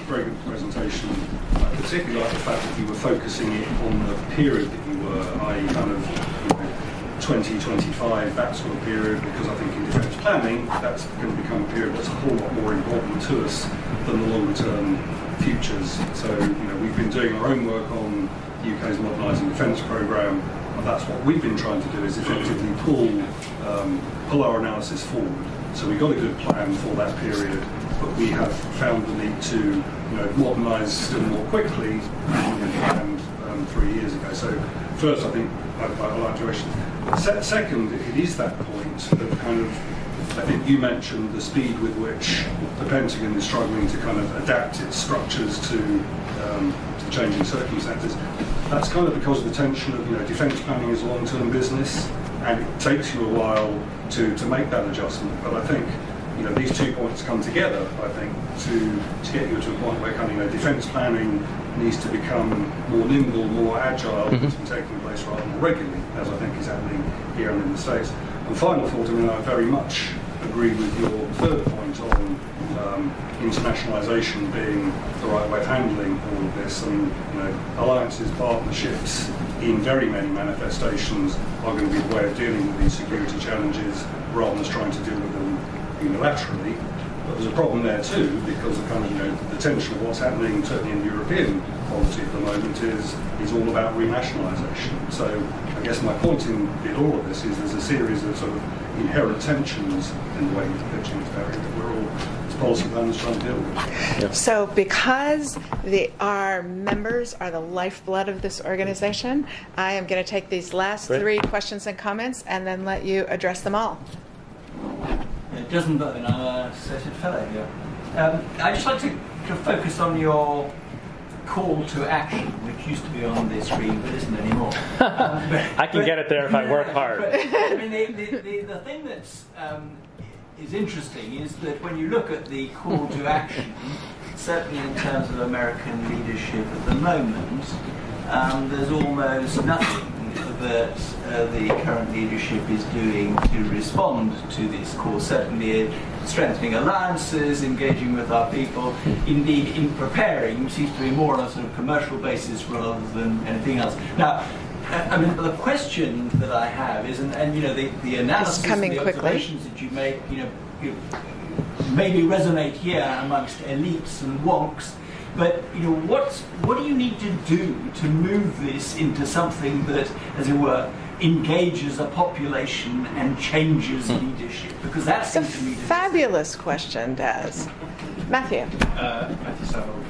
very good presentation. I particularly like the fact that you were focusing it on the period that you were, i.e. kind of 2025, that sort of period, because I think in defence planning, that's going to become a period that's a whole lot more important to us than the longer term futures. So, we've been doing our own work on the UK's modernising defence programme, and that's what we've been trying to do, is effectively pull our analysis forward. So we got a good plan for that period, but we have found the need to modernise still more quickly than we planned 3 years ago. So first, I think I like to actually. Second, it is that point of kind of, I think you mentioned the speed with which the Pentagon is struggling to kind of adapt its structures to changing circumstances. That's kind of because of the tension of defence planning is a long-term business, and it takes you a while to make that adjustment. But I think these 2 points come together. I think to get you to a point where kind of defence planning needs to become more nimble, more agile, it's been taking place rather more regularly, as I think is happening here and in the States. And final thought, I very much agree with your third point on internationalisation being the right way of handling all of this. And alliances, partnerships, in very many manifestations, are going to be the way of dealing with these security challenges, rather than trying to deal with them unilaterally. But there's a problem there too, because of kind of the tension of what's happening, certainly in European policy at the moment, is all about renationalisation. So I guess my point in all of this is there's a series of sort of inherent tensions in the way you're pitching this area that we're all, as policy planners, trying to deal with. Yep. So because our members are the lifeblood of this organization, I am going to take these last three questions and comments and then let you address them all. Disenburn, I'm a associate fellow here. I'd just like to focus on your call to action, which used to be on the screen but isn't anymore. I can get it there if I work hard. I mean, the thing that's is interesting is that when you look at the call to action, certainly in terms of American leadership at the moment, there's almost nothing that the current leadership is doing to respond to this call. Certainly strengthening alliances, engaging with our people, indeed in preparing, seems to be more on a sort of commercial basis rather than anything else. Now, I mean, the question that I have is, and the analysis and the observations that you make, maybe resonate here amongst elites and wonks. But what do you need to do to move this into something that, as it were, engages a population and changes leadership? Because that That's a seems to me to be fabulous question, Des. Matthew. Matthew Saville,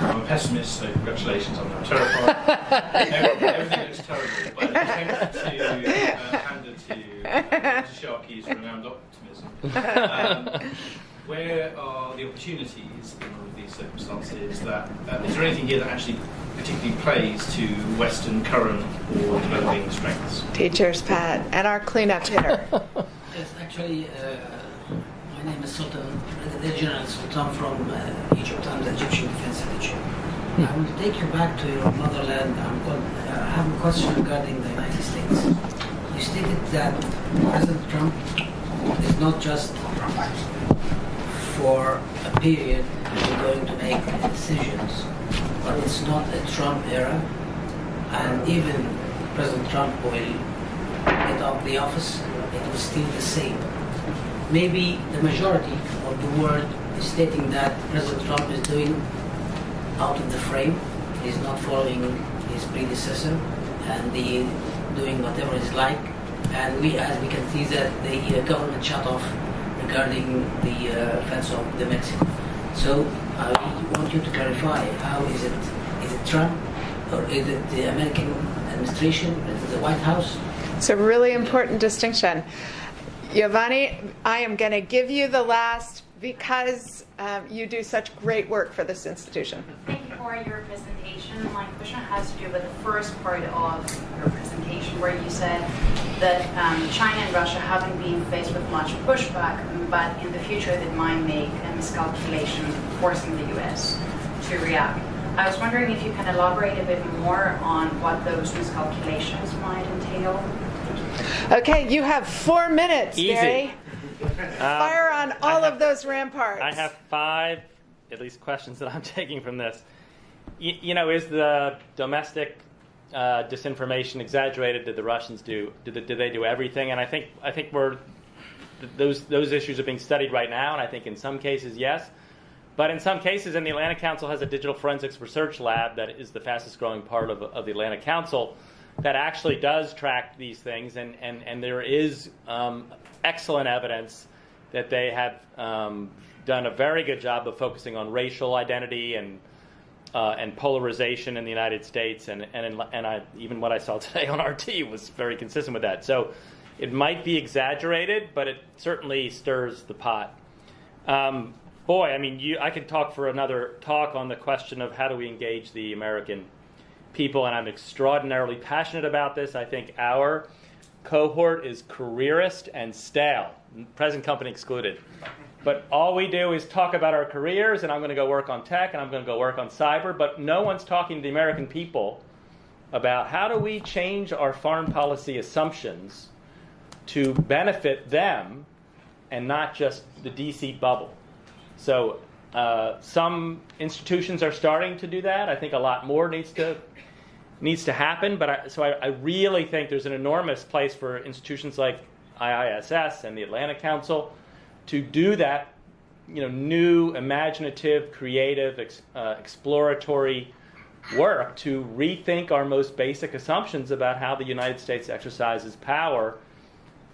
I'm a pessimist, so congratulations, I'm terrified. Everything looks terrible, but I attempt to hand it to Sharky's renowned optimism. Where are the opportunities in all of these circumstances? Is there anything here that actually particularly plays to Western current or developing strengths? Teachers, Pat, and our cleanup hitter. Yes, actually, my name is Sultan, Brigadier General Sultan from Egypt. I'm the Egyptian Defense Secretary. I will take you back to your motherland. I have a question regarding the United States. You stated that President Trump is not just for a period going to make decisions, but it's not a Trump era, and even President Trump will get off the office, it will still the same. Maybe the majority of the world is stating that President Trump is doing out of the frame, he's not following his predecessor, and doing whatever he's like, and as we can see that the government shut off regarding the fence of the Mexico. So I want you to clarify, how is it Trump, or is it the American administration, is it the White House? It's a really important distinction. Giovanni, I am going to give you the last because you do such great work for this institution. Thank you for your presentation. My question has to do with the first part of your presentation where you said that China and Russia haven't been faced with much pushback, but in the future they might make a miscalculation forcing the U.S. to react. I was wondering if you can elaborate a bit more on what those miscalculations might entail. Okay, you have 4 minutes, Easy. Barry. Fire on all of those ramparts. I have 5, at least, questions that I'm taking from this. Is the domestic disinformation exaggerated? Did the Russians did they do everything? And I think those issues are being studied right now, and I think in some cases, yes. But in some cases, and the Atlantic Council has a digital forensics research lab that is the fastest growing part of the Atlantic Council that actually does track these things, and there is excellent evidence that they have done a very good job of focusing on racial identity and polarization in the United States, and even what I saw today on RT was very consistent with that. So it might be exaggerated, but it certainly stirs the pot. I could talk for another talk on the question of how do we engage the American people, and I'm extraordinarily passionate about this. I think our cohort is careerist and stale, present company excluded. But all we do is talk about our careers, and I'm going to go work on tech, and I'm going to go work on cyber, but no one's talking to the American people about how do we change our foreign policy assumptions to benefit them and not just the DC bubble. So some institutions are starting to do that. I think a lot more needs to happen. But I really think there's an enormous place for institutions like IISS and the Atlantic Council to do that, new, imaginative, creative, exploratory work to rethink our most basic assumptions about how the United States exercises power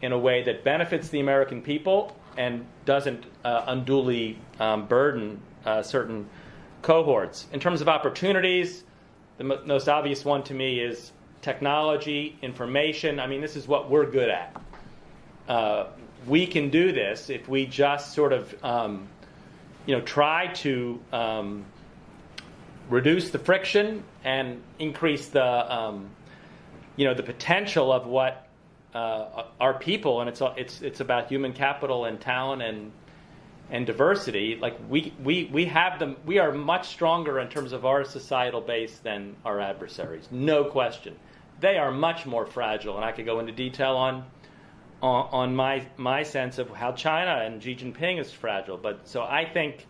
in a way that benefits the American people and doesn't unduly burden certain cohorts. In terms of opportunities, the most obvious one to me is technology, information. I mean, this is what we're good at. We can do this if we just sort of, try to reduce the friction and increase the, the potential of what our people, and it's about human capital and talent and diversity. Like we have them. We are much stronger in terms of our societal base than our adversaries. No question. They are much more fragile, and I could go into detail on my sense of how China and Xi Jinping is fragile. But so I think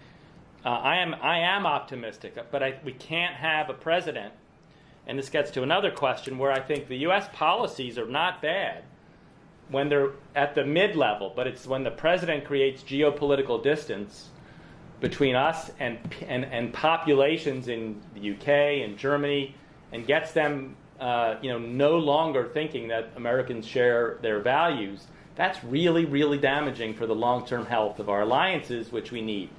I am optimistic, but we can't have a president. And this gets to another question where I think the U.S. policies are not bad when they're at the mid-level, but it's when the president creates geopolitical distance between us and populations in the UK and Germany and gets them no longer thinking that Americans share their values, that's really, really damaging for the long-term health of our alliances, which we need.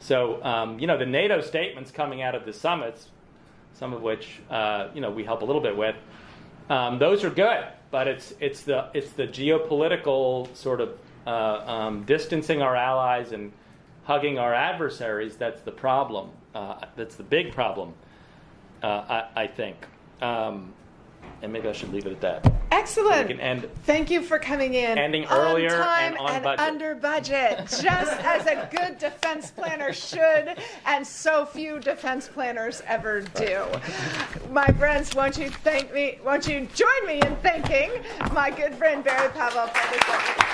So, the NATO statements coming out of the summits, some of which, we help a little bit with, those are good, but it's the geopolitical sort of distancing our allies and hugging our adversaries that's the problem. That's the big problem, I think. And maybe I should leave it at that. Excellent. So we can end. Thank you for coming in. Ending earlier on time and on budget. under budget, just as a good defense planner should, and so few defense planners ever do. My friends, won't you join me in thanking my good friend Barry Pavel for this episode.